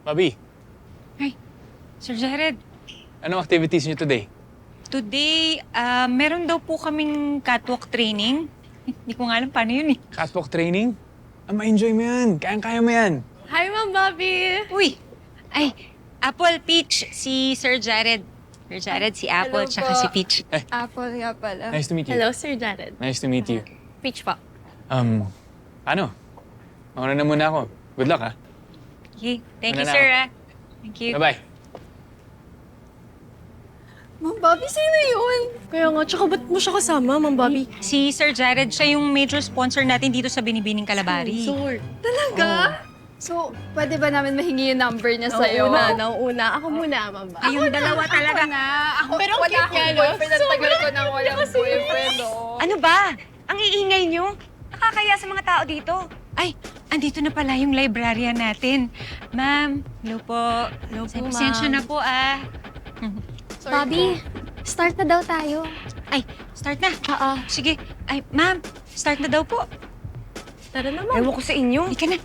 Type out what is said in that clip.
Bobby, Hi, Sir Jared. anong activities niyo today? Today, meron daw po kaming catwalk training. Hindi ko nga alam paano yun eh. Catwalk training? Ma-enjoy mo yan. Kayang-kaya mo yan. Hi, Ma'am Bobby! Uy! Ay, Apple, Peach, si Sir Jared. Sir Jared, si Apple, Hello tsaka po. si Peach. Apple nga pala. Nice to meet you. Hello, Sir Jared. Nice to meet you. Peach po. Ano? Mauna na muna ako. Good luck, ha? Okay, thank Ano you, na sir. ako? Thank you. Bye-bye. Ma'am Bobby, sino yun? Kaya nga, tsaka ba't mo siya kasama, Ma'am Bobby? Si Sir Jared, siya yung major sponsor natin dito sa Binibining Kalabari. Sponsor. Talaga? So, pwede ba namin mahingi yung number niya sa'yo? Nauuna. Ako muna, Ma'am Bobby. Kayong dalawa talaga. Ako, Pero ang wala cute akong niya, no? boyfriend. Ang tagal ko nang walang boyfriend, oh. Ano ba? Ang iingay nyo? Nakakaya sa mga tao dito. Ay, andito na pala yung librarian natin. Ma'am, hello po. Hello po, Pasensya ma'am. na po, ah. Sorry Bobby, start na daw tayo. Ay, start na. Oo. Sige. Ay, ma'am, start na daw po. Tara na, Ma'am. Ewan ko sa inyo. Hindi ka na.